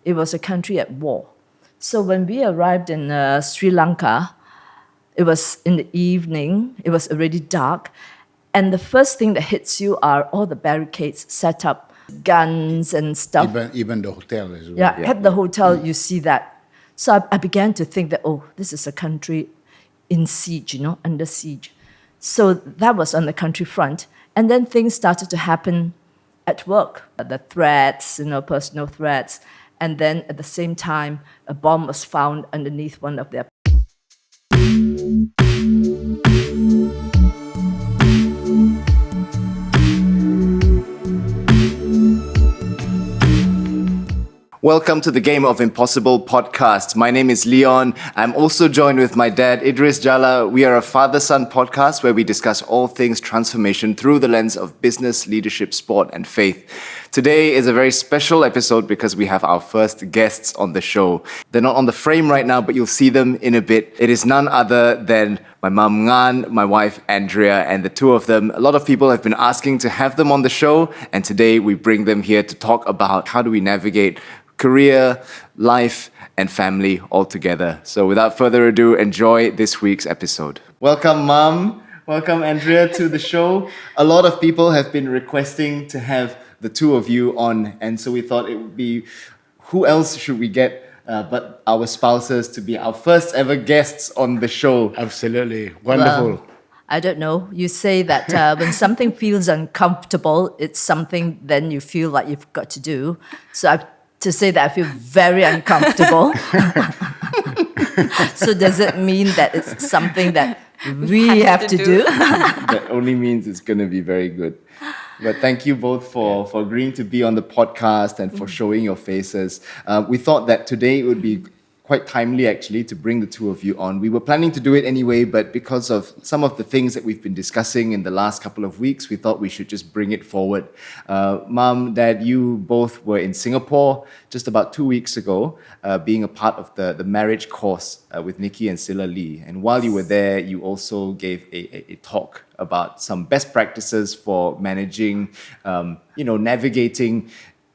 it was a country at war. So when we arrived in Sri Lanka, it was in the evening, it was already dark, and the first thing that hits you are all the barricades set up, guns and stuff. Even the hotel as well. Yeah, at the hotel, you see that. So I began to think that, this is a country in siege, under siege. So that was on the country front. And then things started to happen at work, the threats, personal threats. And then at the same time, a bomb was found underneath one of their. Welcome to the Game of Impossible podcast. My name is Leon. I'm also joined with my dad, Idris Jala. We are a father-son podcast where we discuss all things transformation through the lens of business, leadership, sport, and faith. Today is a very special episode because we have our first guests on the show. They're not on the frame right now, but you'll see them in a bit. It is none other than my mum Ngan, my wife Andrea, and the two of them. A lot of people have been asking to have them on the show, and today we bring them here to talk about how do we navigate career, life, and family all together. So without further ado, enjoy this week's episode. Welcome, Mum. Welcome, Andrea, to the show. A lot of people have been requesting to have the two of you on, and so we thought it would be, who else should we get but our spouses to be our first ever guests on the show? Absolutely. Wonderful. Well, I don't know. You say that when something feels uncomfortable, it's something then you feel like you've got to do. So to say that I feel very uncomfortable. So does it mean that it's something that we have to do? That only means it's going to be very good. But thank you both for agreeing to be on the podcast and for showing your faces. We thought that today it would be quite timely, actually, to bring the two of you on. We were planning to do it anyway, but because of some of the things that we've been discussing in the last couple of weeks, we thought we should just bring it forward. Mom, Dad, you both were in Singapore just about 2 weeks ago, being a part of the marriage course with Nikki and Silla Lee. And while you were there, you also gave a talk about some best practices for managing, navigating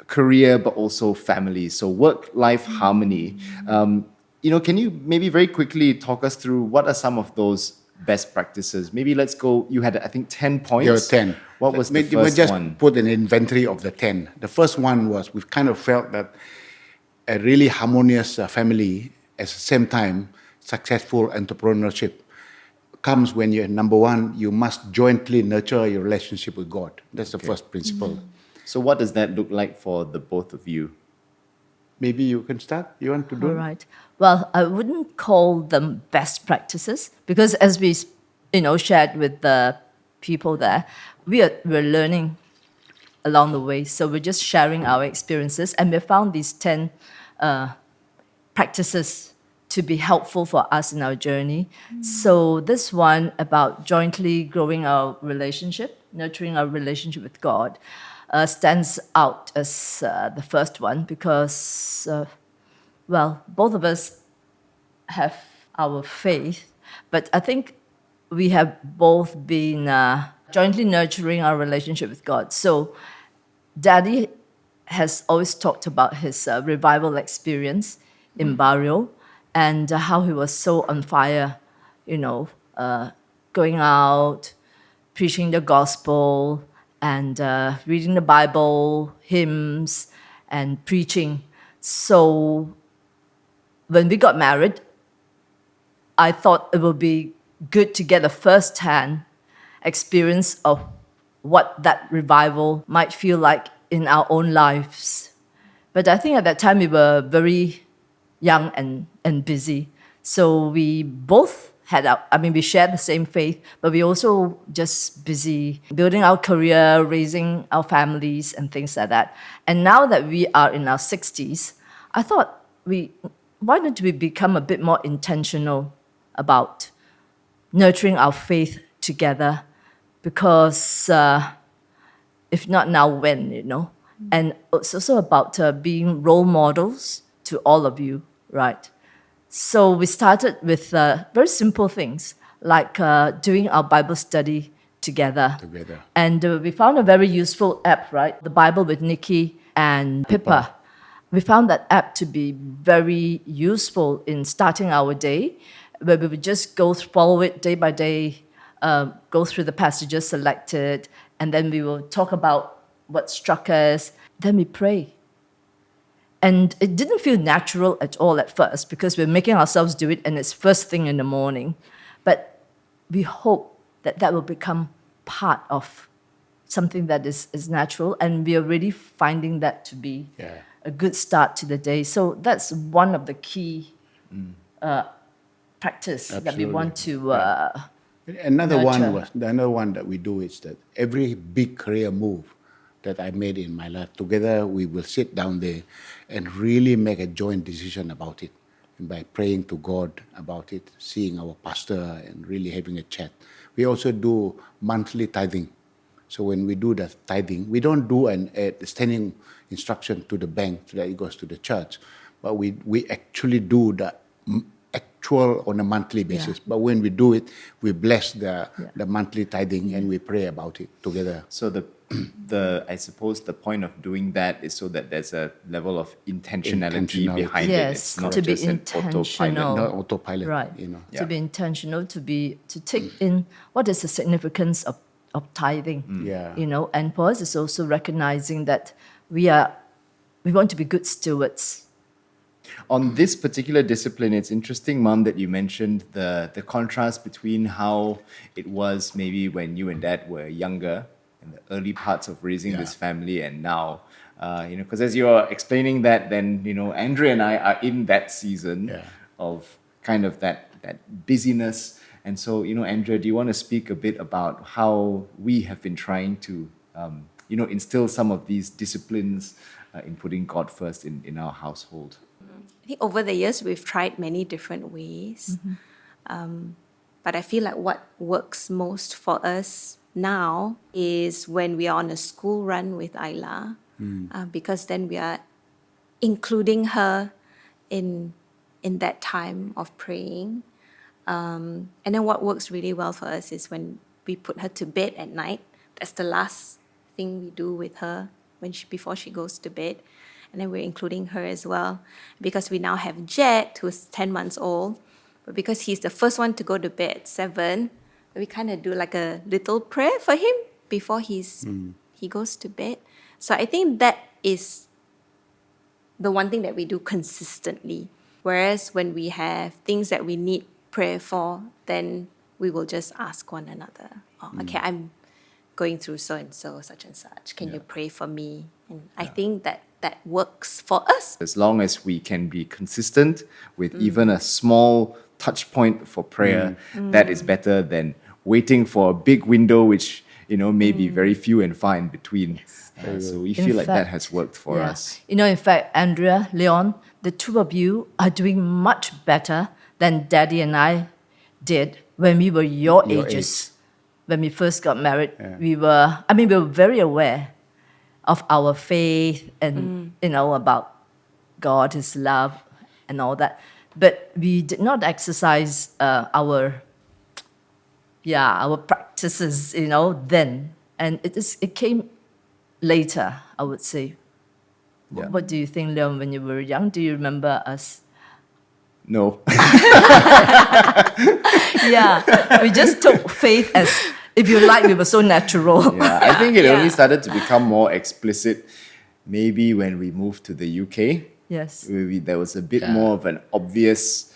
career, but also family. So work-life harmony. Can you maybe very quickly talk us through what are some of those best practices? Maybe let's go, you had, I think, 10 points. There were 10. What was the first we just one? put an inventory of the 10. The first one was we've kind of felt that a really harmonious family, at the same time, successful entrepreneurship comes when you're, number one, you must jointly nurture your relationship with God. That's the first principle. So what does that look like for the both of you? Maybe you can start. You want to do All it? right. Well, I wouldn't call them best practices because as we, shared with the people there, we're learning along the way. So we're just sharing our experiences, and we found these 10 practices to be helpful for us in our journey. So this one about jointly growing our relationship, nurturing our relationship with God, stands out as the first one because, both of us have our faith, but I think we have both been jointly nurturing our relationship with God. So Daddy has always talked about his revival experience in Barrio and how he was so on fire, going out, preaching the gospel, and reading the Bible, hymns, and preaching. So when we got married, I thought it would be good to get a first-hand experience of what that revival might feel like in our own lives. But I think at that time we were very young and busy. So we both we shared the same faith, but we also just busy building our career, raising our families and things like that. And now that we are in our 60s, I thought why don't we become a bit more intentional about nurturing our faith together? Because if not now, when, And it's also about being role models to all of you, right? So we started with very simple things like doing our Bible study together. And we found a very useful app, right? The Bible with Nikki and Pippa. we found that app to be very useful in starting our day, where we would just follow it day by day, go through the passages selected, and then we will talk about what struck us. Then we pray. And it didn't feel natural at all at first because we're making ourselves do it and it's first thing in the morning. But we hope that that will become part of something that is natural, and we are really finding that to be a good start to the day. So that's one of the key practice that we want to Another nurture. one that we do is that every big career move that I made in my life, together we will sit down there and really make a joint decision about it. And by praying to God about it, seeing our pastor and really having a chat. We also do monthly tithing. So when we do the tithing, we don't do a standing instruction to the bank so that it goes to the church, but we actually do the actual on a monthly basis. But when we do it, we bless the monthly tithing and we pray about it together. So I suppose the point of doing that is so that there's a level of intentionality behind it. Yes, It's not to be just an intentional. autopilot. Not autopilot, Right. Yeah. To be intentional, to take in what is the significance of tithing. Yeah. And for us, it's also recognizing that we want to be good stewards. On this particular discipline, it's interesting, Mum, that you mentioned the contrast between how it was maybe when you and Dad were younger, in the early parts of raising this family, and now. Because as you're explaining that, then, Andrea and I are in that season of kind of that busyness. And so, Andrea, do you want to speak a bit about how we have been trying to, instill some of these disciplines in putting God first in our household? I think over the years, we've tried many different ways. But I feel like what works most for us now is when we are on a school run with Ayla, because then we are including her in that time of praying. And then what works really well for us is when we put her to bed at night. That's the last thing we do with her before she goes to bed. And then we're including her as well, because we now have Jet, who's 10 months old. But because he's the first one to go to bed at 7, we kind of do like a little prayer for him before he goes to bed. So I think that is the one thing that we do consistently. Whereas when we have things that we need prayer for, then we will just ask one another, okay, I'm going through so-and-so, such and such. Can you pray for me? And I think that works for us. As long as we can be consistent with even a small touch point for prayer, that is better than waiting for a big window, which, may be very few and far in between. So we feel like that has worked for us. In fact, Andrea, Leon, the two of you are doing much better than Daddy and I did when we were your ages. When we first got married, we were very aware of our faith and, about God, His love and all that. But we did not exercise our practices, then. And it came later, I would say. Yeah. What do you think, Leon, when you were young? Do you remember us? No. We just took faith as, if you like, we were so natural. I think it only started to become more explicit maybe when we moved to the UK. Yes. There was a bit more of an obvious...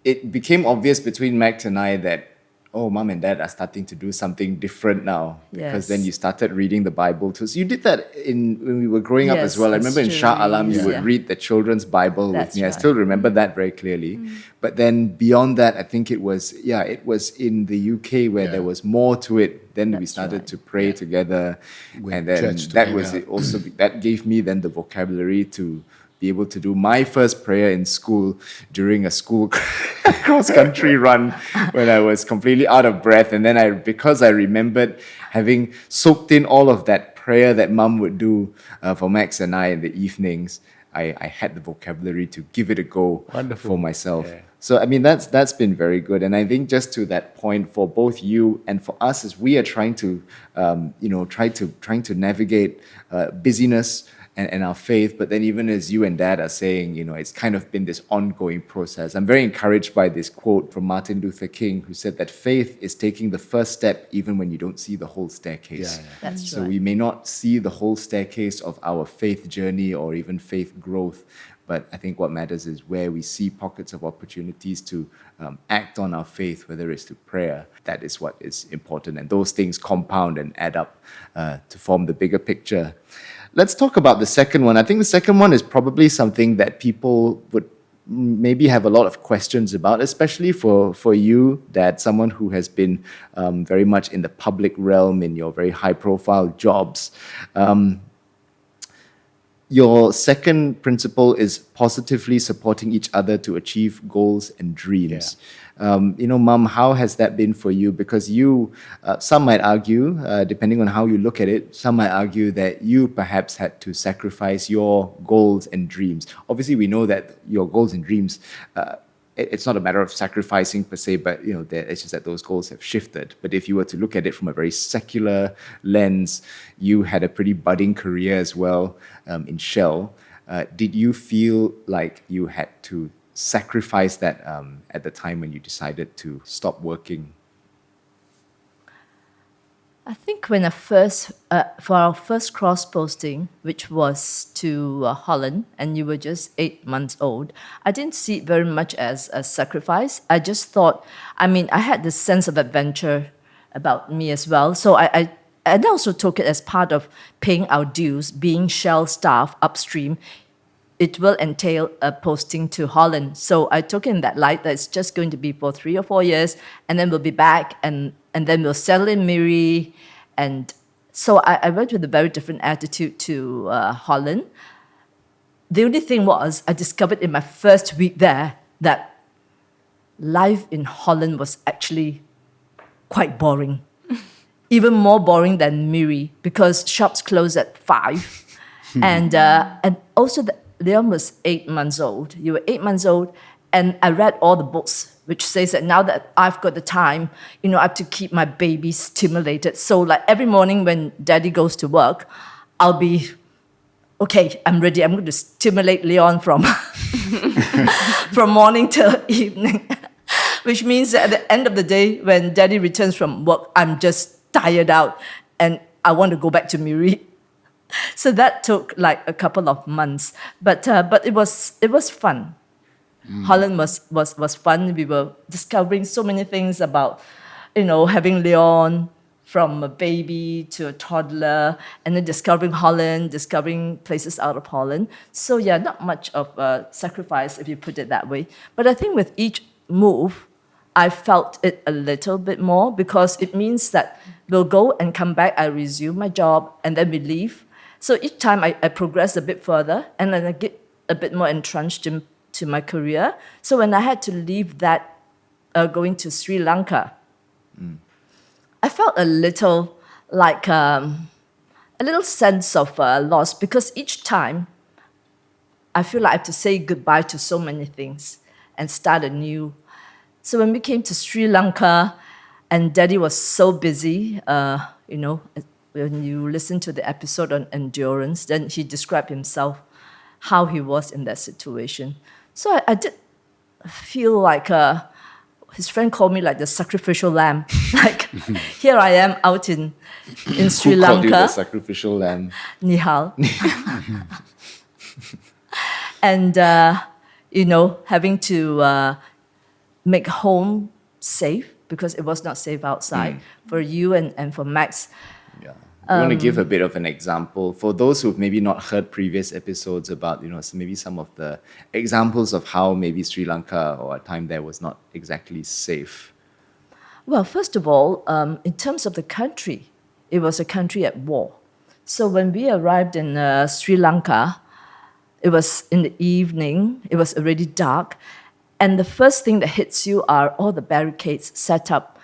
It became obvious between Max and I that, Mum and Dad are starting to do something different now. Because then you started reading the Bible too. So you did that when we were growing up as well. I remember in Shah Alam, you would read the children's Bible with me. I still remember that very clearly. But then beyond that, I think it was in the UK where there was more to it. Then we started to pray together. And then that gave me then the vocabulary to be able to do my first prayer in school during a school cross-country run when I was completely out of breath. And then because I remembered having soaked in all of that prayer that Mum would do for Max and I in the evenings, I had the vocabulary to give it a go for myself. Yeah. So, that's been very good. And I think just to that point, for both you and for us, as we are trying to, trying to navigate busyness and our faith. But then even as you and Dad are saying, it's kind of been this ongoing process. I'm very encouraged by this quote from Martin Luther King, who said that faith is taking the first step even when you don't see the whole staircase. That's So right. we may not see the whole staircase of our faith journey or even faith growth, but I think what matters is where we see pockets of opportunities to act on our faith, whether it's to prayer. That is what is important. And those things compound and add up to form the bigger picture. Let's talk about the second one. I think the second one is probably something that people would maybe have a lot of questions about, especially for you, Dad, someone who has been very much in the public realm in your very high-profile jobs. Your second principle is positively supporting each other to achieve goals and dreams. Mum, how has that been for you? Because you, some might argue, depending on how you look at it, some might argue that you perhaps had to sacrifice your goals and dreams. Obviously, we know that your goals and dreams, it's not a matter of sacrificing per se, but it's just that those goals have shifted. But if you were to look at it from a very secular lens, you had a pretty budding career as well in Shell. Did you feel like you had to sacrifice that at the time when you decided to stop working? I think when for our first cross posting, which was to Holland, and you were just 8 months old, I didn't see it very much as a sacrifice. I just thought, I had this sense of adventure about me as well. So I also took it as part of paying our dues, being Shell staff upstream. It will entail a posting to Holland. So I took in that light that it's just going to be for 3 or 4 years, and then we'll be back, and then we'll settle in Miri. And so I went with a very different attitude to Holland. The only thing was, I discovered in my first week there that life in Holland was actually quite boring. Even more boring than Miri, because shops close at 5. And also Leon was 8 months old. You were 8 months old, and I read all the books, which says that now that I've got the time, I have to keep my baby stimulated. So like every morning when Daddy goes to work, I'll be, okay, I'm ready. I'm going to stimulate Leon from from morning till evening, which means that at the end of the day, when Daddy returns from work, I'm just tired out and I want to go back to Miri. So that took like a couple of months, but it was fun. Holland was fun. We were discovering so many things about, having Leon from a baby to a toddler, and then discovering Holland, discovering places out of Holland. So yeah, not much of a sacrifice if you put it that way. But I think with each move, I felt it a little bit more, because it means that we'll go and come back, I resume my job, and then we leave. So each time I progress a bit further, and then I get a bit more entrenched into my career. So when I had to leave that, going to Sri Lanka, I felt a little like a little sense of loss, because each time I feel like I have to say goodbye to so many things and start anew. So when we came to Sri Lanka, and Daddy was so busy, when you listen to the episode on endurance, then he described himself, how he was in that situation. So I did feel like his friend called me like the sacrificial lamb. Like, here I am out in Sri Who Lanka. called you the sacrificial lamb? Nihal. And, having to make home safe, because it was not safe outside for you and for Max. Yeah. You want to give a bit of an example for those who've maybe not heard previous episodes about, maybe some of the examples of how maybe Sri Lanka or a time there was not exactly safe? Well, first of all, in terms of the country, it was a country at war. So when we arrived in Sri Lanka, it was in the evening, it was already dark, and the first thing that hits you are all the barricades set up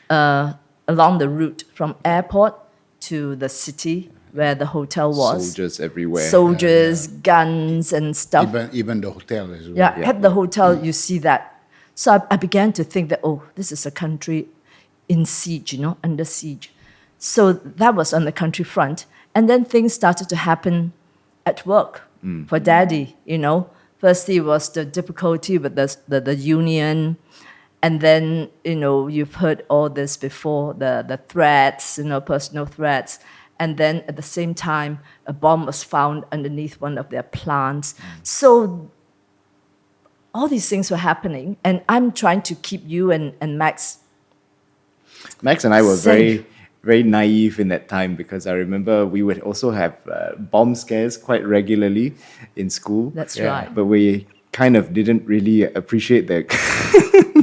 along the route from airport to the city where the hotel was. Soldiers everywhere. Soldiers, guns and stuff. Even the hotel as well. Yeah, at the hotel, you see that. So I began to think that, this is a country in siege, under siege. So that was on the country front. And then things started to happen at work for daddy, you know. Firstly was the difficulty with the union, and then, you know, you've heard all this before, the threats, you know, personal threats. And then at the same time, a bomb was found underneath one of their plants. So all these things were happening, and I'm trying to keep you and Max. Max and I were Safe. very naive in that time, because I remember we would also have bomb scares quite regularly in school. That's right. But we kind of didn't really appreciate the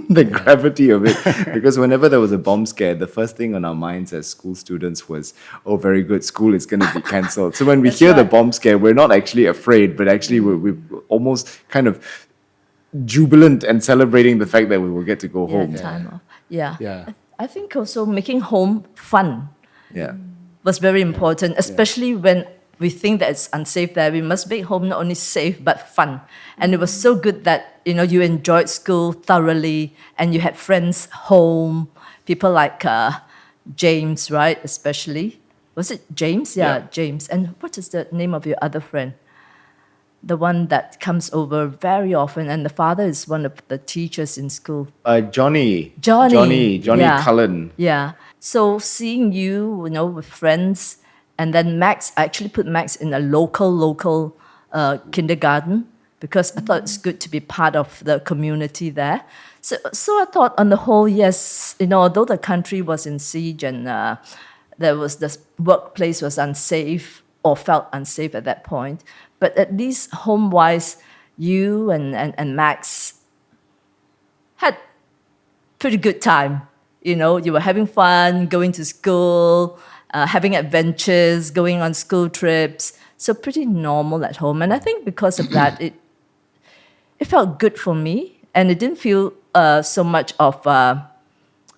the gravity of it, because whenever there was a bomb scare, the first thing on our minds as school students was, oh, very good, school is going to be cancelled. So when we That's hear the right. bomb scare, we're not actually afraid, but actually we're almost kind of jubilant and celebrating the fact that we will get to go home. Time off. Yeah. Yeah. I think also making home fun Yeah. was very important, especially when we think that it's unsafe there. We must make home not only safe but fun. And it was so good that, you know, you enjoyed school thoroughly and you had friends home, people like James, right, especially. Was it James? Yeah, James. And what is the name of your other friend? The one that comes over very often, and the father is one of the teachers in school. Johnny Yeah. Cullen. Yeah. So seeing you, you know, with friends, and then Max, I actually put Max in a local kindergarten because I thought it's good to be part of the community there. So I thought on the whole, yes, you know, although the country was in siege and there was the workplace was unsafe or felt unsafe at that point, but at least home-wise, you and Max had pretty good time. You know, you were having fun, going to school, having adventures, going on school trips. So pretty normal at home. And I think because of that, it felt good for me. And it didn't feel so much of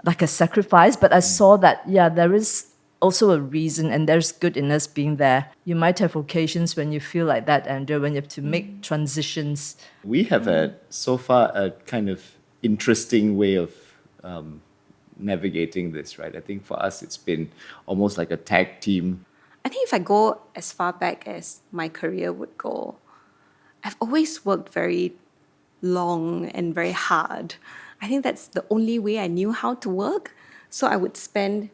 like a sacrifice. But I saw that, yeah, there is also a reason, and there's good in us being there. You might have occasions when you feel like that, Andrea, when you have to make transitions. We have had so far a kind of interesting way of navigating this, right? I think for us it's been almost like a tag team. I think if I go as far back as my career would go, I've always worked very long and very hard. I think that's the only way I knew how to work. So I would spend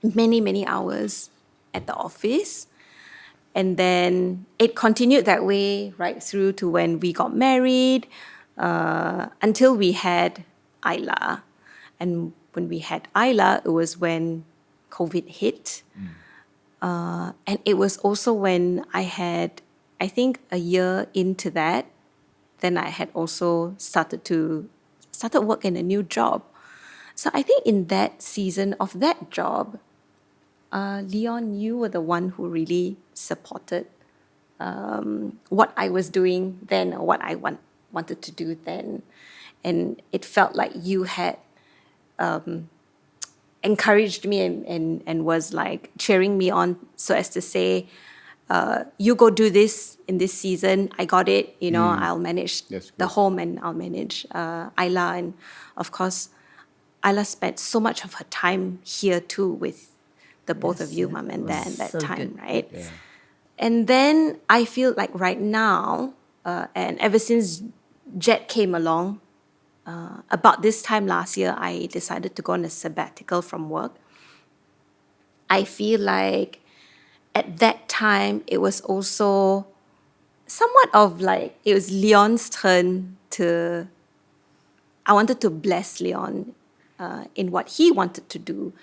many hours at the office. And then it continued that way right through to when we got married, until we had Ayla. And when we had Ayla, it was when COVID hit. And it was also when I had, I think a year into that, then I had also started work in a new job. So I think in that season of that job, Leon, you were the one who really supported what I was doing then, or what I wanted to do then. And it felt like you had encouraged me and was like cheering me on, so as to say, you go do this in this season. I got it. You know, I'll manage That's the good. home and I'll manage Ayla. And of course, Ayla spent so much of her time here too with the both of you, mom and dad, at that so time, good. right? Yeah. And then I feel like right now, and ever since Jet came along, about this time last year, I decided to go on a sabbatical from work. I feel like at that time, it was also somewhat of like, it was Leon's turn to, I wanted to bless Leon in what he wanted to do,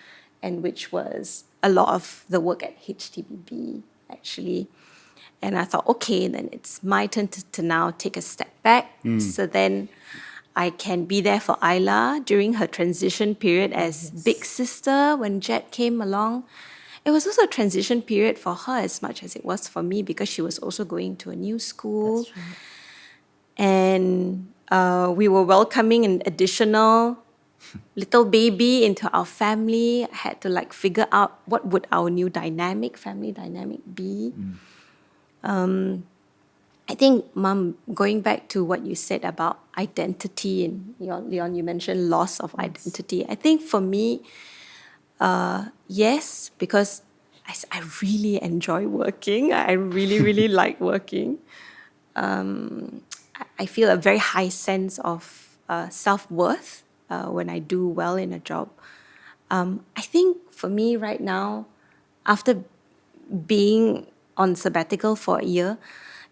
and which was a lot of the work at HTBB, actually. And I thought, okay, then it's my turn to now take a step back. So then I can be there for Ayla during her transition period as big sister when Jet came along. It was also a transition period for her as much as it was for me, because she was also going to a new school. That's right. And we were welcoming an additional little baby into our family. I had to like figure out what would our new family dynamic be. I think, Mom, going back to what you said about identity, and Leon, you mentioned loss of identity. I think for me, yes, because I really enjoy working. I really, really like working. I feel a very high sense of self-worth when I do well in a job. I think for me right now, after being on sabbatical for a year,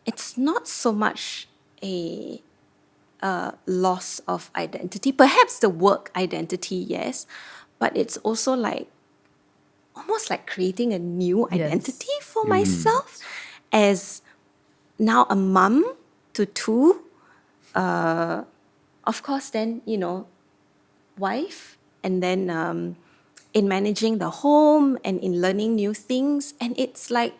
it's not so much a loss of identity. Perhaps the work identity, yes, but it's also like almost like creating a new Yes. identity for myself as now a mum to two. Of course, then, wife, and then in managing the home and in learning new things. And it's like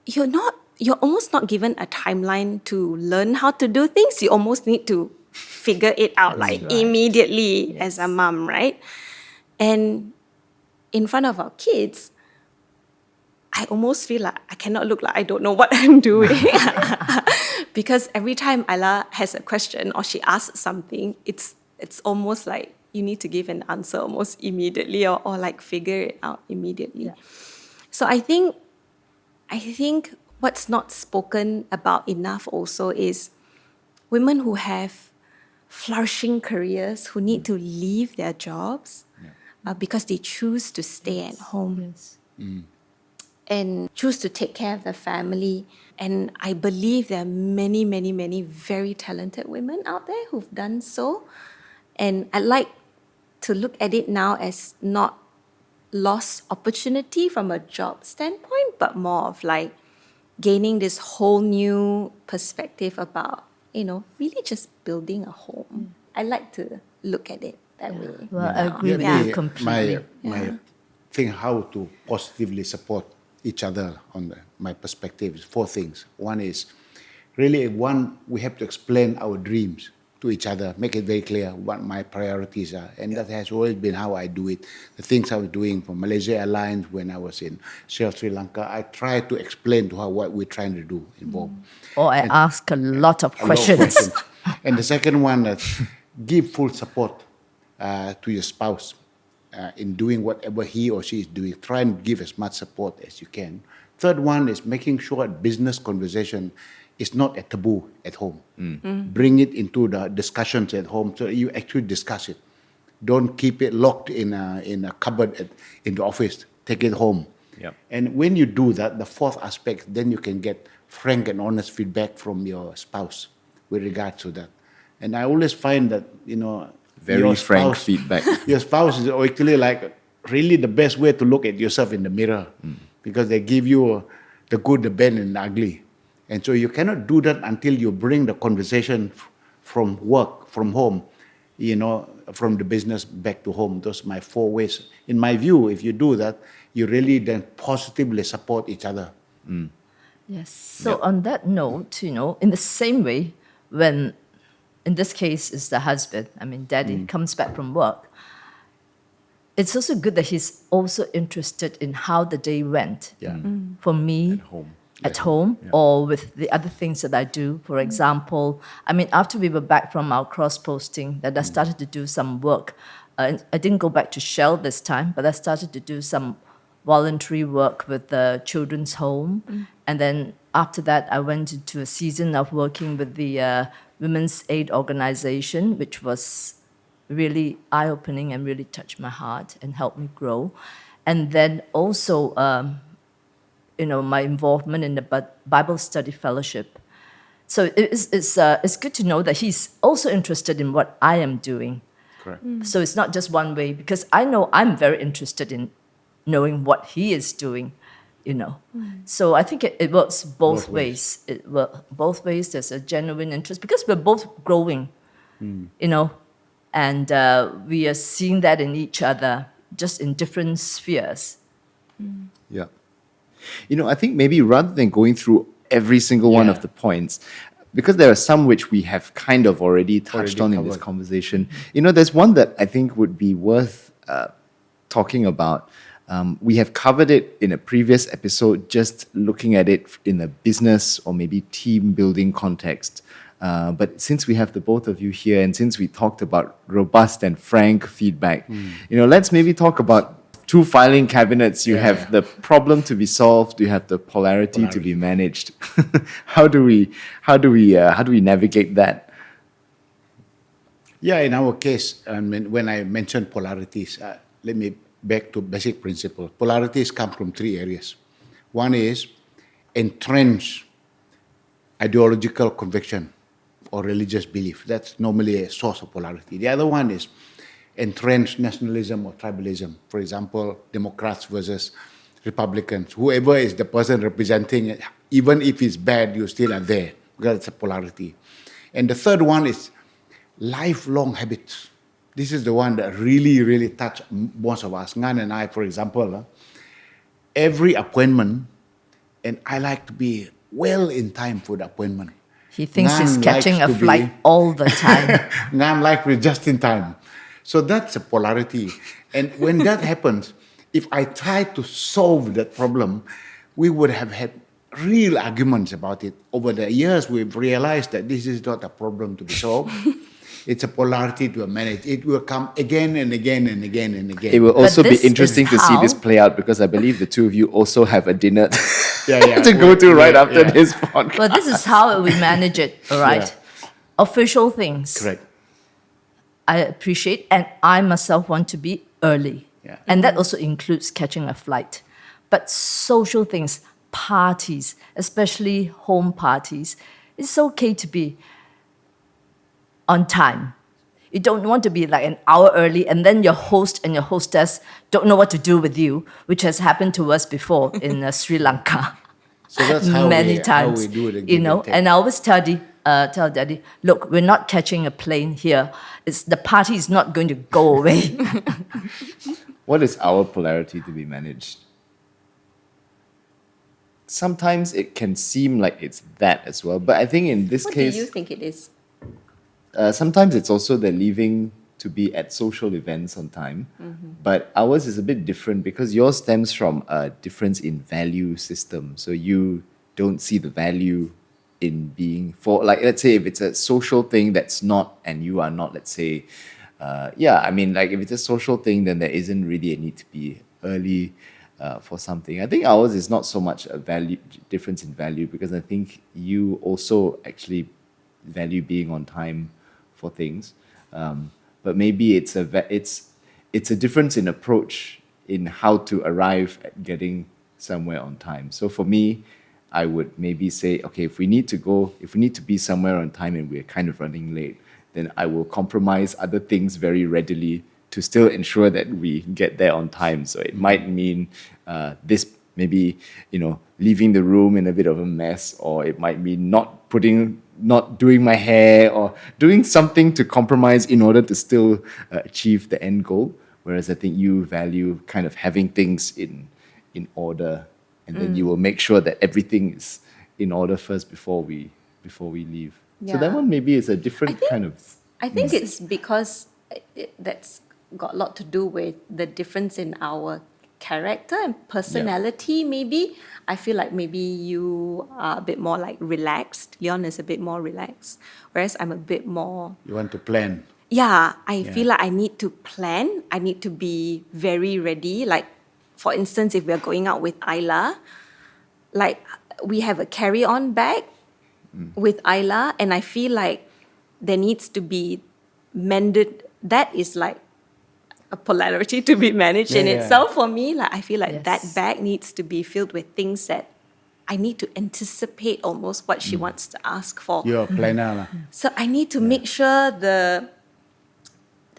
you're almost not given a timeline to learn how to do things. You almost need to figure it out like right. immediately as a mom, right? And in front of our kids, I almost feel like I cannot look like I don't know what I'm doing. Because every time Ayla has a question or she asks something, it's almost like you need to give an answer almost immediately or like figure it out immediately. Yeah. So I think what's not spoken about enough also is women who have flourishing careers who need to leave their jobs because they choose to stay at home Yes. and choose to take care of the family. And I believe there are many, many, many very talented women out there who've done so. And I like to look at it now as not lost opportunity from a job standpoint, but more of like gaining this whole new perspective about, really just building a home. I like to look at it that way. Well, I agree with Yeah. you completely. My thing how to positively support each other my perspective is 4 things. One is really we have to explain our dreams to each other, make it very clear what my priorities are, and that has always been how I do it. The things I was doing for Malaysia Airlines when I was in Sri Lanka, I try to explain to her what we're trying to do involved. Or I ask a lot of A lot of questions. And the second one is give full support to your spouse in doing whatever he or she is doing. Try and give as much support as you can. Third one is making sure business conversation is not a taboo at home. Bring it into the discussions at home so you actually discuss it. Don't keep it locked in a cupboard in the office. Take it home. Yep. And when you do that, the fourth aspect, then you can get frank and honest feedback from your spouse with regard to that. And I always find that, Very your frank spouse- feedback. Your spouse is actually like really the best way to look at yourself in the mirror because they give you the good, the bad, and the ugly. And so you cannot do that until you bring the conversation from work, from home, from the business back to home. Those are my 4 ways. In my view, if you do that, you really then positively support each other. Yes. So on that note, in the same way, when in this case is the husband, daddy comes back from work, it's also good that he's also interested in how the day went. Yeah. For me, at home or with the other things that I do. For example, after we were back from our cross-posting, that I started to do some work. I didn't go back to Shell this time, but I started to do some voluntary work with the children's home. And then after that, I went into a season of working with the Women's Aid Organization, which was really eye-opening and really touched my heart and helped me grow. And then also, my involvement in the Bible Study Fellowship. So it's good to know that he's also interested in what I am doing. Correct. So it's not just one way, because I know I'm very interested in knowing what he is doing, So I think it works both ways. It works both ways. There's a genuine interest because we're both growing, and we are seeing that in each other, just in different spheres. Yeah. I think maybe rather than going through every single one of the points, because there are some which we have kind of already touched on in this conversation, there's one that I think would be worth talking about. We have covered it in a previous episode, just looking at it in a business or maybe team building context. But since we have the both of you here, and since we talked about robust and frank feedback, let's maybe talk about two filing cabinets. You Yeah, have yeah. the problem to be solved. You have the polarity to be managed. How do we navigate that? Yeah, in our case, when I mentioned polarities, let me back to basic principle. Polarities come from three areas. One is entrenched ideological conviction or religious belief. That's normally a source of polarity. The other one is entrenched nationalism or tribalism. For example, Democrats versus Republicans. Whoever is the person representing it, even if it's bad, you still are there, because it's a polarity. And the third one is lifelong habits. This is the one that really, really touch most of us. Ngan and I, for example, every appointment, and I like to be well in time for the appointment. He thinks he's Ngan catching likes a to flight all the time. Ngan like to be just in time. So that's a polarity. And when that happens, if I try to solve that problem, we would have had real arguments about it. Over the years, we've realized that this is not a problem to be solved. It's a polarity to manage. It will come again and again and again and again. It will also be this is interesting to see this how- play out, because I believe the two of you also have a dinner Yeah, to go to right after yeah. this podcast. Well, this is how we manage it, all right? Official things. Correct. I appreciate, and I myself want to be early. Yeah. And that also includes catching a flight. But social things, parties, especially home parties, it's okay to be on time. You don't want to be like an hour early and then your host and your hostess don't know what to do with you, which has happened to us before in Sri Lanka. So that's how Many we, times, how we do the you give know. and take. And I always tell Daddy, look, we're not catching a plane here. It's the party is not going to go away. What is our polarity to be managed? Sometimes it can seem like it's that as well, but I think in this What case, do you think it is? sometimes it's also the leaving to be at social events on time. But ours is a bit different because yours stems from a difference in value system. So you don't see the value in being for, like, let's say if it's a social thing that's not, and you are not, let's say, like if it's a social thing, then there isn't really a need to be early for something. I think ours is not so much a value difference in value, because I think you also actually value being on time for things. But maybe it's a difference in approach in how to arrive at getting somewhere on time. So for me, I would maybe say, okay, if we need to be somewhere on time and we're kind of running late, then I will compromise other things very readily to still ensure that we get there on time. So it might mean this, maybe, leaving the room in a bit of a mess, or it might mean not doing my hair, or doing something to compromise in order to still achieve the end goal. Whereas I think you value kind of having things in order, and then you will make sure that everything is in order first before we leave. So that Yeah. one maybe is a different kind of. I think it's because that's got a lot to do with the difference in our character and personality, maybe. I feel like maybe you are a bit more like relaxed. Leon is a bit more relaxed, whereas I'm a bit more. You want to plan. Yeah, I feel like I need to plan. I need to be very ready. Like, for instance, if we're going out with Ayla, like we have a carry-on bag with Ayla, and I feel like there needs to be mended. That is like a polarity to be managed in Yeah. itself for me. Like, I feel like that Yes. bag needs to be filled with things that I need to anticipate almost what she wants to ask for. You're a planner. lah. So I need to make sure the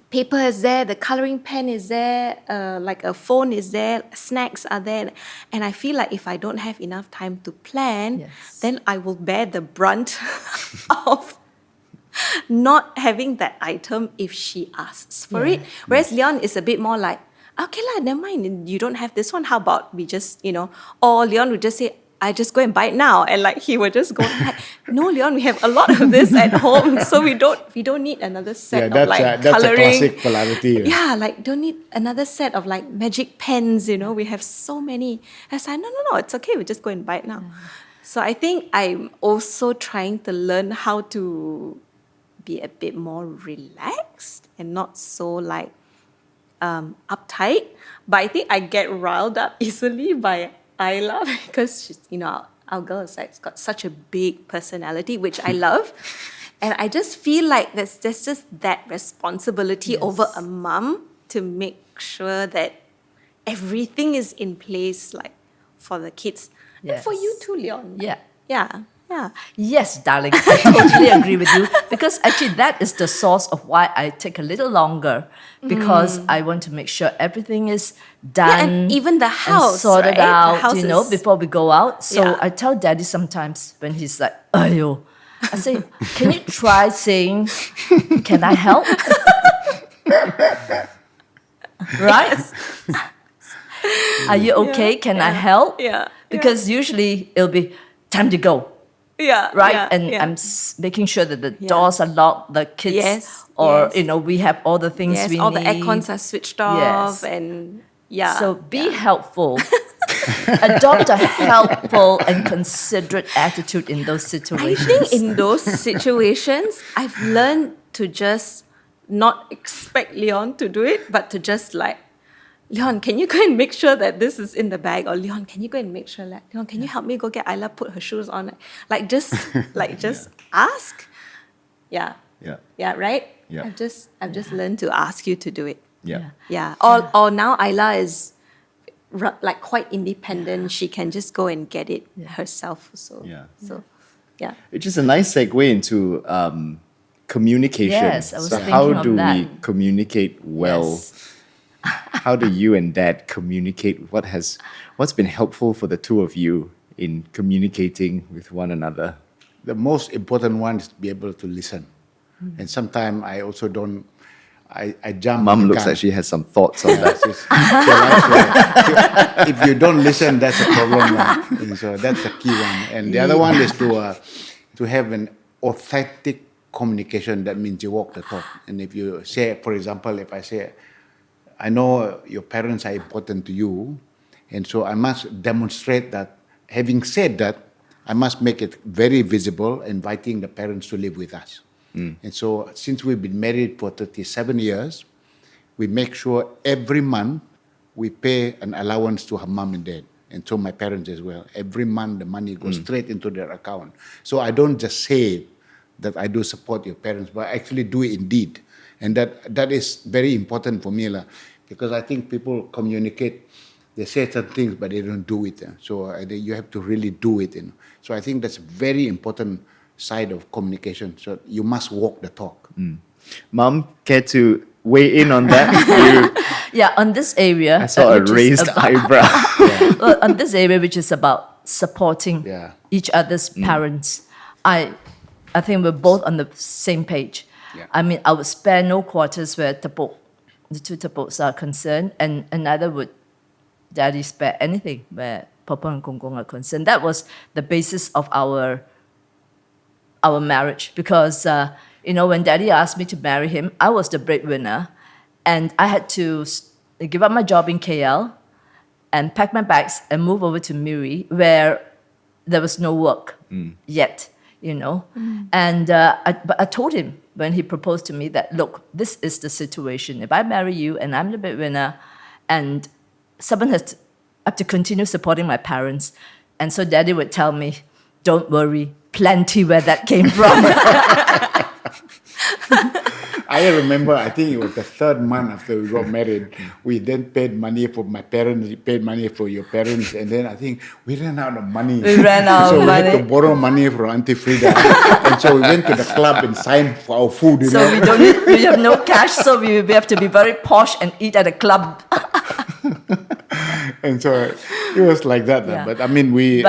paper is there, the coloring pen is there, like a phone is there, snacks are there. And I feel like if I don't have enough time to plan, Yes. then I will bear the brunt of not having that item if she asks for it. Whereas Leon is a bit more like, okay lah, never mind, you don't have this one, how about we just, or Leon would just say, I just go and buy it now, and like he would just go like, no, Leon, we have a lot of this at home, so we don't need another set Yeah, of that's like a coloring. classic polarity. Yeah, like don't need another set of like magic pens, we have so many. I was like, no, it's okay, we just go and buy it now. So I think I'm also trying to learn how to be a bit more relaxed and not so like uptight, but I think I get riled up easily by Ayla because she's, our girl is like, got such a big personality, which I love. And I just feel like there's just that responsibility over a mum to make sure that everything is in place, like for the kids. And for you too, Leon. Yeah. Yeah. Yeah. Yes, darling, I totally agree with you, because actually that is the source of why I take a little longer, because I want to make sure everything is done, and even the house, and sorted right? The out, house is- before we go out. So Yeah. I tell Daddy sometimes when he's like, "Ayo," I say, "Can you try saying, can I help?" Right? Are you okay? Can I help? Yeah. Because usually it'll be time to go. Yeah. Right, yeah, and yeah. I'm making sure that the doors are locked, the kids, Yes, or yes. we have all the things Yes, we all need. the aircons are switched off, and So be helpful. Adopt a helpful and considerate attitude in those I situations. think in those situations, I've learned to just not expect Leon to do it, but to just like, Leon, can you go and make sure that this is in the bag? Or Leon, can you go and make sure that, Leon, can you help me go get Ayla put her shoes on? Like just ask. Yeah. Yeah. Yeah, right? Yeah. I've just learned to ask you to do it. Yeah. Yeah. Or now Ayla is like quite independent. She can just go and get it herself. So Yeah. So yeah. Which is a nice segue into communication. Yes, I was so thinking how of do we that. communicate well? Yes. How do you and Dad communicate? What's been helpful for the two of you in communicating with one another? The most important one is to be able to listen. And sometimes I also don't, I jump. Mum the looks gun. like she has some thoughts on that. If you don't listen, that's a problem. And so that's the key one. And the other one is to have an authentic communication. That means you walk the talk. And if you say, for example, if I say, I know your parents are important to you, and so I must demonstrate that. Having said that, I must make it very visible, inviting the parents to live with us. And so since we've been married for 37 years, we make sure every month we pay an allowance to her mom and dad, and so my parents as well. Every month the money goes straight into their account. So I don't just say that I do support your parents, but I actually do it indeed. And that is very important for me, because I think people communicate, they say certain things, but they don't do it. So you have to really do it. So I think that's a very important side of communication. So you must walk the talk. Mum, care to weigh in on that? Yeah, on this area. I saw a which is raised about- eyebrow. Well, on this area, which is about supporting Yeah. each other's parents, I think we're both on the same page. Yeah. I mean, I would spare no quarters where the two tepoks are concerned, and neither would Daddy spare anything where Papa and Kong Kong are concerned. That was the basis of our marriage, because when Daddy asked me to marry him, I was the breadwinner, and I had to give up my job in KL and pack my bags and move over to Miri, where there was no work yet, And but I told him when he proposed to me that, look, this is the situation. If I marry you and I'm the breadwinner, and someone has to continue supporting my parents, and so Daddy would tell me, don't worry, plenty where that came from. I remember, I think it was the third month after we got married, we then paid money for my parents, we paid money for your parents, and then I think we ran out of money. We ran out so of we had to money. borrow money from Auntie Frida. And so we went to the club and signed for our food. So we have no cash, so we have to be very posh and eat at a club. And so it was like that. Yeah. But I mean, we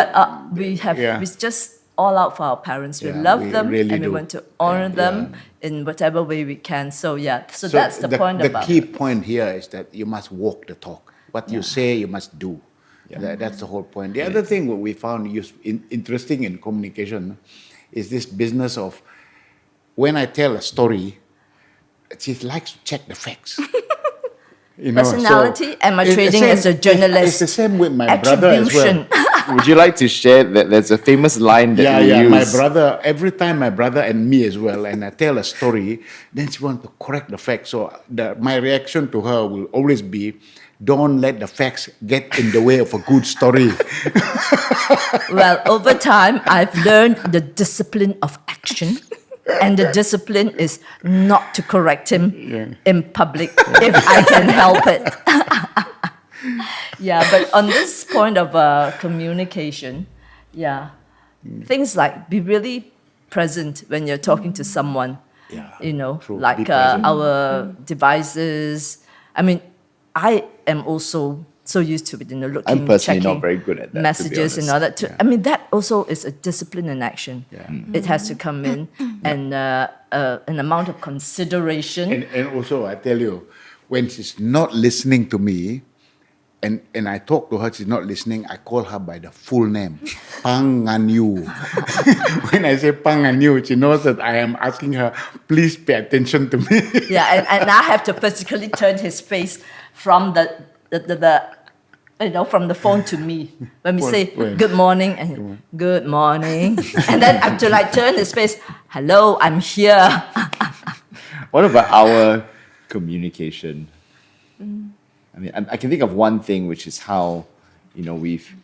just all out for our parents. We Yeah, love we them, really and we do. want to honor them in whatever way we can. So that's the point the about key it. point here is that you must walk the talk. What you say, you must do. That's the whole point. The other thing what we found interesting in communication is this business of when I tell a story, she likes to check the facts. Personality, am I trading as a journalist? It's the same with my brother as well. Attribution. Would you like to share that? There's a famous line that you use. My brother, every time my brother and me as well, and I tell a story, then she wants to correct the facts. So my reaction to her will always be, don't let the facts get in the way of a good story. Well, over time, I've learned the discipline of action. And the discipline is not to correct him in public if I can help it. But on this point of communication, things like be really present when you're talking to someone. True. Like Be present. our devices. I mean, I am also so used to it, looking, I'm personally checking not very good at that, messages to be and all honest. that. I mean, that also is a discipline in action. It has to come in, and an amount of consideration. And also, I tell you, when she's not listening to me, and I talk to her, she's not listening, I call her by the full name, Pang Ngan Yu. When I say Pang Ngan Yu, she knows that I am asking her, please pay attention to me. And I have to physically turn his face from the from the phone to me when we say good morning and good morning, and then I have to turn his face. Hello, I'm here. What about our communication? I mean, I can think of one thing, which is how, we've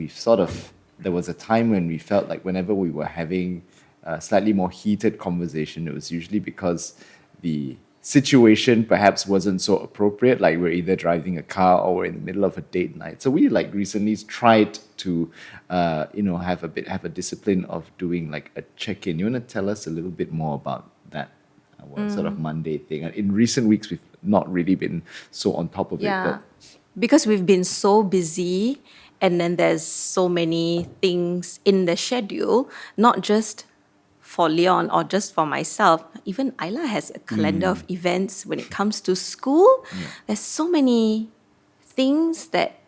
sort of, there was a time when we felt like whenever we were having a slightly more heated conversation, it was usually because the situation perhaps wasn't so appropriate, like we're either driving a car or we're in the middle of a date night. So we recently tried to, have a discipline of doing a check-in. You want to tell us a little bit more about that? Sort of Monday thing. In recent weeks, we've not really been so on top of it. But Because we've been so busy, and then there's so many things in the schedule, not just for Leon or just for myself. Even Ayla has a calendar of events when it comes to school. There's so many things that,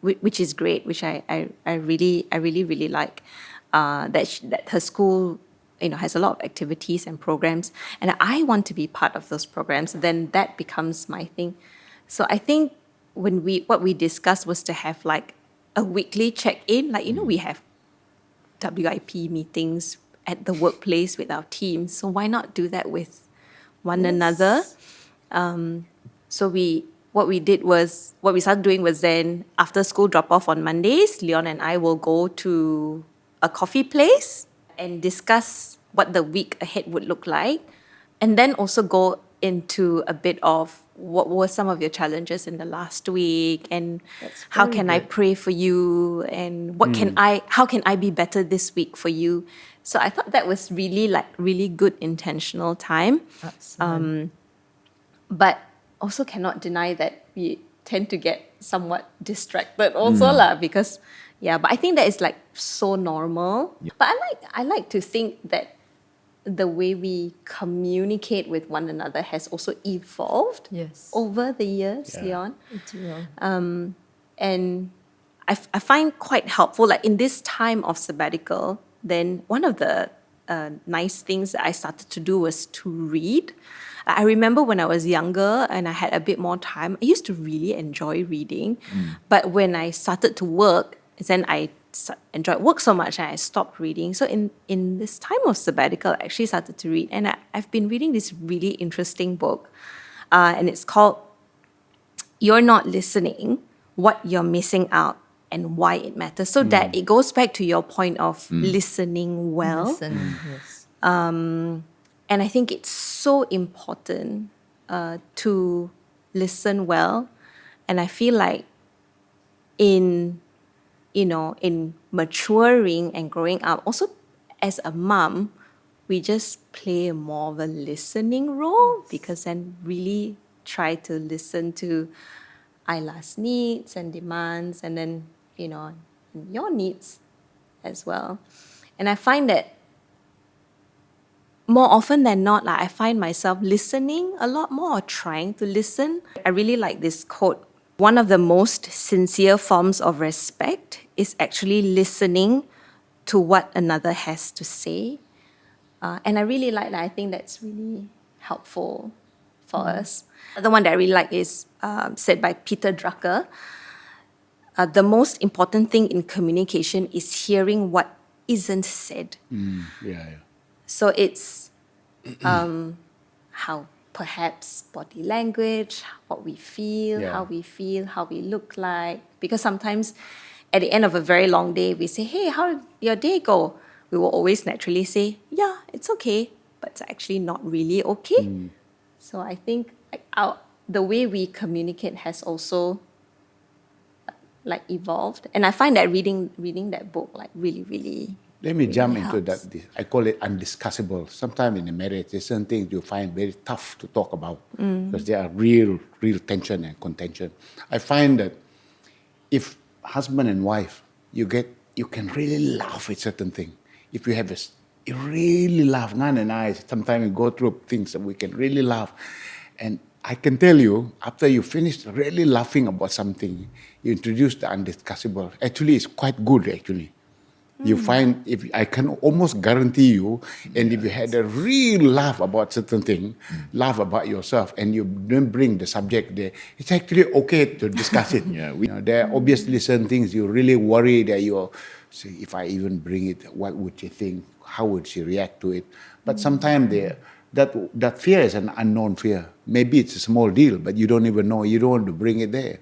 which is great, which I really like. That her school, has a lot of activities and programs, and I want to be part of those programs. Then that becomes my thing. So I think what we discussed was to have a weekly check-in. We have WIP meetings at the workplace with our team. So why not do that with one another? So what we started doing was then after school drop-off on Mondays, Leon and I will go to a coffee place and discuss what the week ahead would look like. And then also go into a bit of what were some of your challenges in the last week, and how can I pray for you, and how can I be better this week for you. So I thought that was really good intentional time. Absolutely. But also cannot deny that we tend to get somewhat distracted also because but I think that is so normal. But I like to think that the way we communicate with one another has also evolved over the years, Leon. It will. And I find quite helpful, in this time of sabbatical, then one of the nice things that I started to do was to read. I remember when I was younger and I had a bit more time, I used to really enjoy reading. But when I started to work, then I enjoyed work so much and I stopped reading. So in this time of sabbatical, I actually started to read. And I've been reading this really interesting book. And it's called You're Not Listening, What You're Missing Out and Why It Matters. So that it goes back to your point of listening well. Listen, yes. And I think it's so important to listen well. And I feel like in maturing and growing up, also as a mom, we just play more of a listening role, because then really try to listen to Ayla's needs and demands, and then, your needs as well. And I find that more often than not, I find myself listening a lot more, or trying to listen. I really like this quote. One of the most sincere forms of respect is actually listening to what another has to say. And I really like that. I think that's really helpful for us. The one that I really like is said by Peter Drucker. the most important thing in communication is hearing what isn't said. Yeah. So it's how perhaps body language, what we feel, Yeah. how we look like. Because sometimes at the end of a very long day, we say, hey, how did your day go? We will always naturally say, yeah, it's okay, but it's actually not really okay. So I think the way we communicate has also evolved. And I find that reading that book really, really Let me jump into helps. that. I call it undiscussable. Sometimes in a marriage, there's certain things you find very tough to talk about because there are real tension and contention. I find that if husband and wife, you can really laugh at certain things. If you have you really laugh. Ngan and I, sometimes we go through things that we can really laugh. And I can tell you, after you finish really laughing about something, you introduce the undiscussable. Actually, it's quite good, actually. You find, if I can almost guarantee you, and if you had a real laugh about certain thing, laugh about yourself, and you don't bring the subject there, it's actually okay to discuss it. There are obviously certain things you really worry that you say, if I even bring it, what would she think? How would she react to it? But sometimes that fear is an unknown fear. Maybe it's a small deal, but you don't even know. You don't want to bring it there.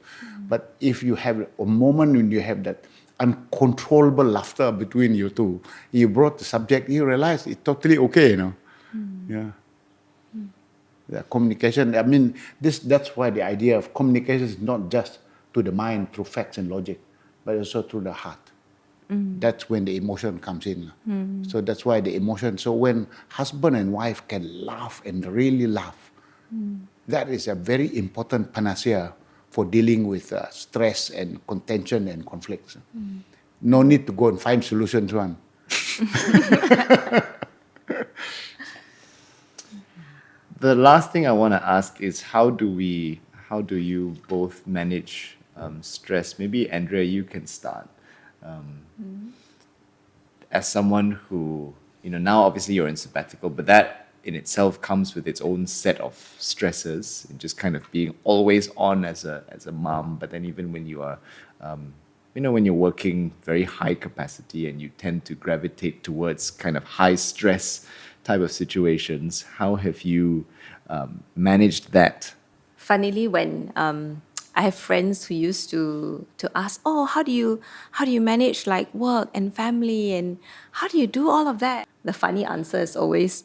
But if you have a moment when you have that uncontrollable laughter between you two, you brought the subject, you realize it's totally okay, Yeah. The communication, I mean, that's why the idea of communication is not just to the mind through facts and logic, but also through the heart. That's when the emotion comes in. So that's why the emotion, so when husband and wife can laugh and really laugh, that is a very important panacea for dealing with stress and contention and conflicts. No need to go and find solutions, one. The last thing I want to ask is how do you both manage stress? Maybe Andrea, you can start. As someone who, now obviously you're in sabbatical, but that in itself comes with its own set of stresses, and just kind of being always on as a mom. But then even when you are, when you're working very high capacity and you tend to gravitate towards kind of high stress type of situations, how have you managed that? Funnily, when I have friends who used to ask, oh, how do you manage like work and family, and how do you do all of that? The funny answer is always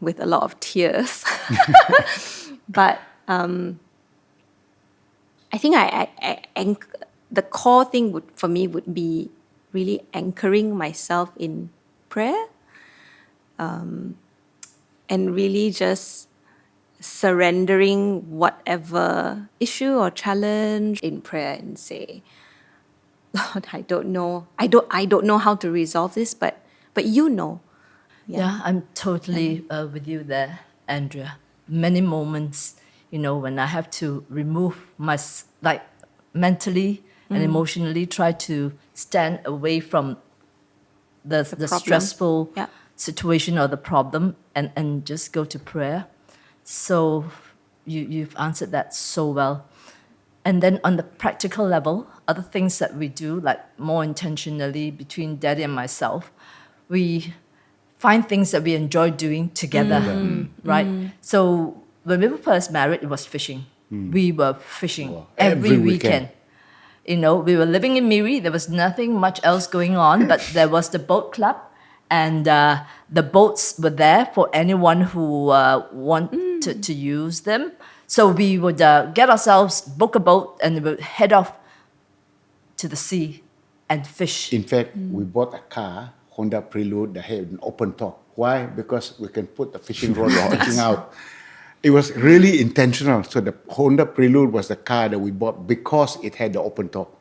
with a lot of tears. But I think the core thing for me would be really anchoring myself in prayer, and really just surrendering whatever issue or challenge in prayer and say, Lord, I don't know how to resolve this, but you know. Yeah, I'm totally with you there, Andrea. Many moments, when I have to remove mentally and emotionally try to stand away from the problem. stressful Yeah. situation or the problem and just go to prayer. So you've answered that so well. And then on the practical level, other things that we do, like more intentionally between Daddy and myself, we find things that we enjoy doing together, right? So when we were first married, it was fishing. We were fishing every weekend. We were living in Miri. There was nothing much else going on, but there was the boat club, and the boats were there for anyone who wanted to use them. So we would get ourselves, book a boat, and we would head off to the sea and fish. In fact, we bought a car, Honda Prelude, that had an open top. Why? Because we can put the fishing rod sticking out. It was really intentional. So the Honda Prelude was the car that we bought because it had the open top.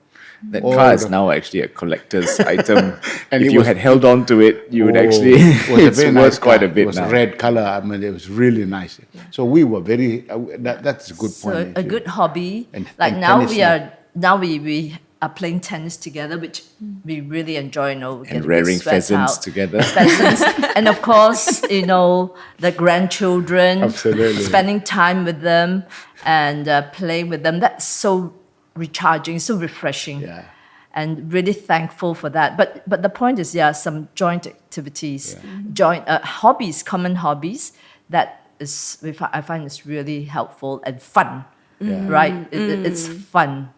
That car is now actually a collector's item. And if it you was- had held on to it, you would actually, it was a it's very worth nice quite car. a bit It was now. red color. I mean, it was really nice. So we were very. That's a good So point. a actually. good hobby. And Now tennis, we are playing tennis together, which we really enjoy. We get And a good rearing sweat pheasants out. together. Pheasants. And of course, the grandchildren, Absolutely. spending time with them and playing with them. That's so recharging, so refreshing. Yeah. and really thankful for that. But the point is, some joint activities, joint hobbies, common hobbies. That is, I find is really helpful and fun, right? It's fun.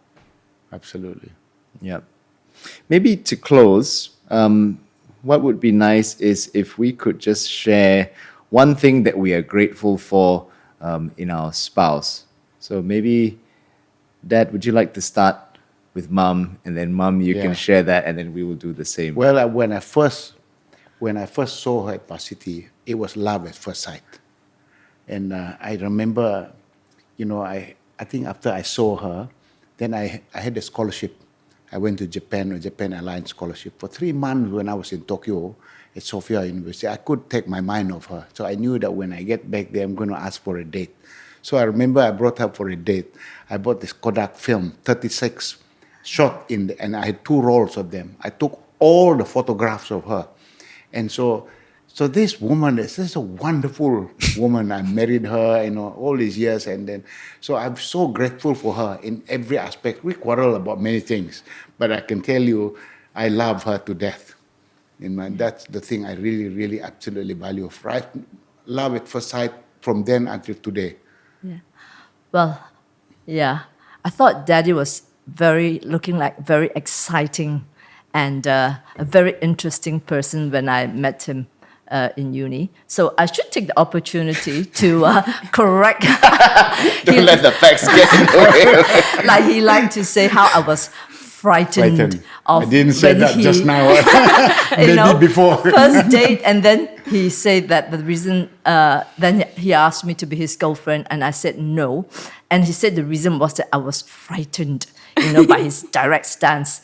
Absolutely. Yeah. Maybe to close, what would be nice is if we could just share one thing that we are grateful for in our spouse. So maybe, Dad, would you like to start with Mum, and then Mum, you can share that, and then we will do the same. Well, when I first saw her at Varsity, it was love at first sight. And I remember, I think after I saw her, then I had a scholarship. I went to Japan, a Japan Airlines scholarship. For 3 months when I was in Tokyo at Sophia University, I could take my mind off her. So I knew that when I get back there, I'm going to ask for a date. So I remember I brought her for a date. I bought this Kodak film, 36 shot and I had 2 rolls of them. I took all the photographs of her. And so this woman is a wonderful woman. I married her, all these years. And then, so I'm so grateful for her in every aspect. We quarrel about many things, but I can tell you, I love her to death. That's the thing I really, really absolutely value. Right? Love at first sight from then until today. Yeah. Well, yeah. I thought Daddy was looking like very exciting and a very interesting person when I met him in uni. So I should take the opportunity to correct. Don't let the facts get in the way. Like he liked to say how I was frightened of. I didn't say that just now. Maybe before. First date, and then he said that the reason. Then he asked me to be his girlfriend, and I said no. And he said the reason was that I was frightened, by his direct stance.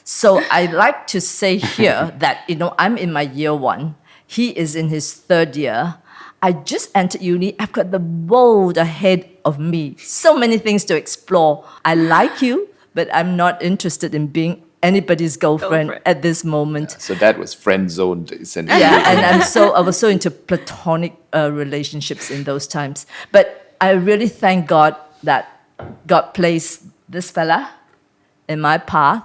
So I like to say here that I'm in my year 1. He is in his 3rd year. I just entered uni. I've got the world ahead of me. So many things to explore. I like you, but I'm not interested in being anybody's girlfriend at this moment. So that was friend zoned, essentially. Yeah, and I was so into platonic relationships in those times. But I really thank God that God placed this fella in my path,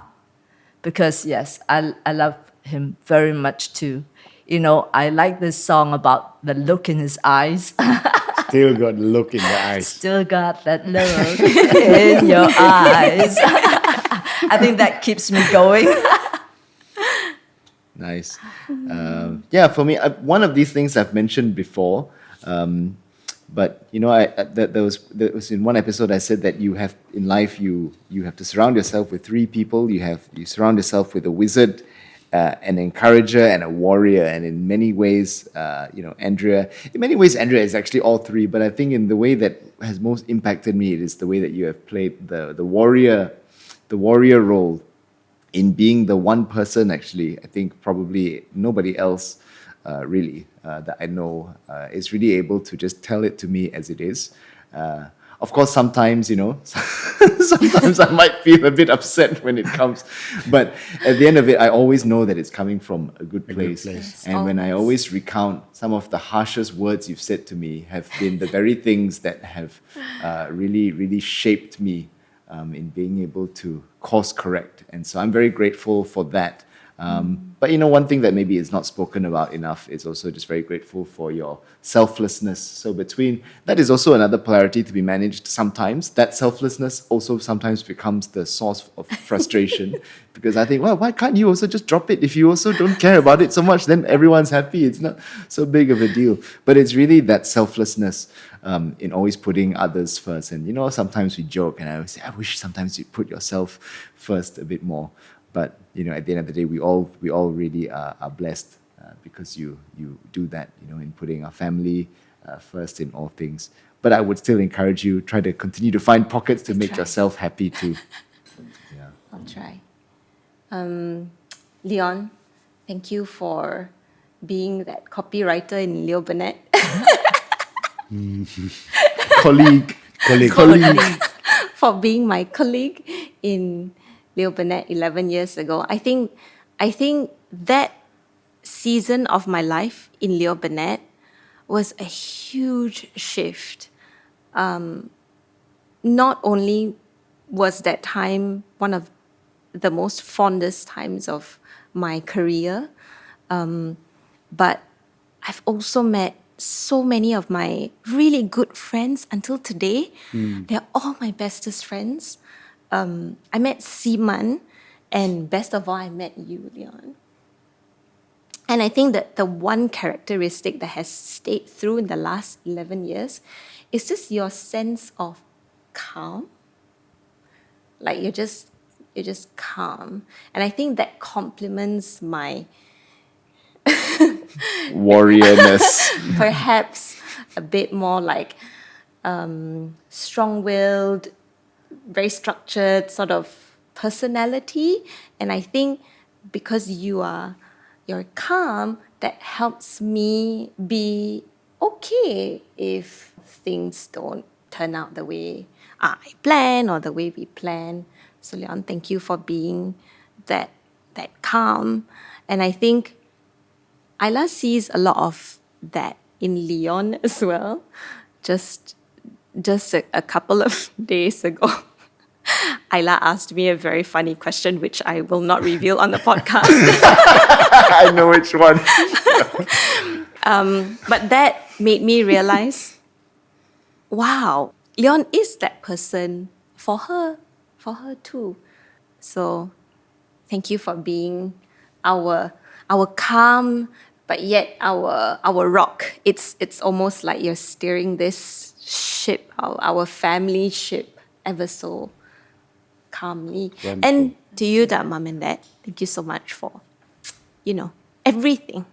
because yes, I love him very much too. I like this song about the look in his eyes. Still got the look in the eyes. Still got that look in your eyes. I think that keeps me going. Nice. For me, one of these things I've mentioned before, but there was in one episode I said that you have in life you have to surround yourself with 3 people. You surround yourself with a wizard, an encourager, and a warrior. And in many ways, Andrea is actually all 3. But I think in the way that has most impacted me, it is the way that you have played the warrior role in being the one person, actually, I think probably nobody else really that I know is really able to just tell it to me as it is. Of course, sometimes, sometimes I might feel a bit upset when it comes. But at the end of it, I always know that it's coming from a good place. Yes, and when I always recount some of the harshest words you've said to me have been the very things that have really, really shaped me in being able to course correct. And so I'm very grateful for that. But one thing that maybe is not spoken about enough is also just very grateful for your selflessness. So that is also another polarity to be managed sometimes. That selflessness also sometimes becomes the source of frustration because I think, well, why can't you also just drop it? If you also don't care about it so much, then everyone's happy. It's not so big of a deal. But it's really that selflessness in always putting others first. And, sometimes we joke and I always say, I wish sometimes you put yourself first a bit more. But at the end of the day, we all really are blessed because you do that, in putting our family first in all things. But I would still encourage you, try to continue to find pockets to make yourself happy too. Yeah. I'll try. Leon, thank you for being that copywriter in Leo Burnett. Colleague. For being my colleague in Leo Burnett 11 years ago. I think that season of my life in Leo Burnett was a huge shift. Not only was that time one of the most fondest times of my career. But I've also met so many of my really good friends until today. They're all my bestest friends. I met Seaman, and best of all, I met you, Leon. And I think that the one characteristic that has stayed through in the last 11 years is just your sense of calm. Like you're just calm. And I think that complements my Warriorness. perhaps a bit more like strong-willed, very structured sort of personality. And I think because you're calm, that helps me be okay if things don't turn out the way I plan or the way we plan. So Leon, thank you for being that calm. And I think Isla sees a lot of that in Leon as well. Just a couple of days ago, Isla asked me a very funny question, which I will not reveal on the podcast. I know which one. But that made me realize, wow, Leon is that person for her too. So thank you for being our calm, but yet our rock. It's almost like you're steering this ship, our family ship, ever so calmly. Wonderful. And to you, the mom and dad, thank you so much for, everything.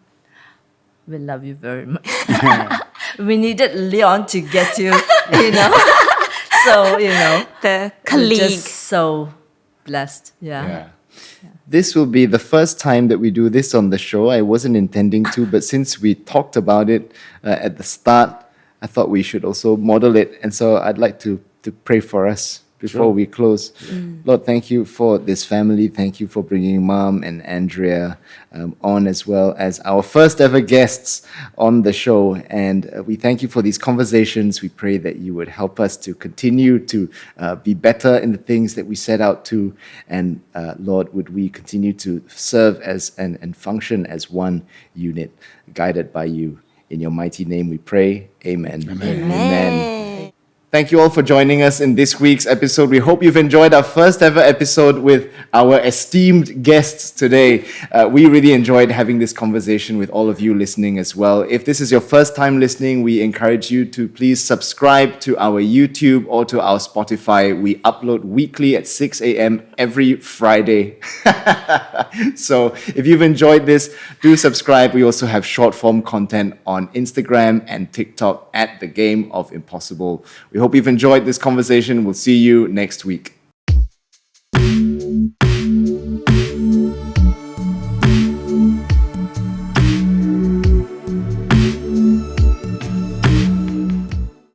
We love you very much. We needed Leon to get you, So, The we're colleague. just so blessed. Yeah. This will be the first time that we do this on the show. I wasn't intending to, but since we talked about it at the start, I thought we should also model it. And so I'd like to pray for us before we close. Lord, thank you for this family. Thank you for bringing Mom and Andrea on as well as our first ever guests on the show. And we thank you for these conversations. We pray that you would help us to continue to be better in the things that we set out to. And Lord, would we continue to serve as and function as one unit, guided by you. In your mighty name we pray. Amen. Amen. Thank you all for joining us in this week's episode. We hope you've enjoyed our first ever episode with our esteemed guests today. We really enjoyed having this conversation with all of you listening as well. If this is your first time listening, we encourage you to please subscribe to our YouTube or to our Spotify. We upload weekly at 6 a.m. every Friday. So if you've enjoyed this, do subscribe. We also have short form content on Instagram and TikTok at The Game of Impossible. We hope you've enjoyed this conversation. We'll see you next week.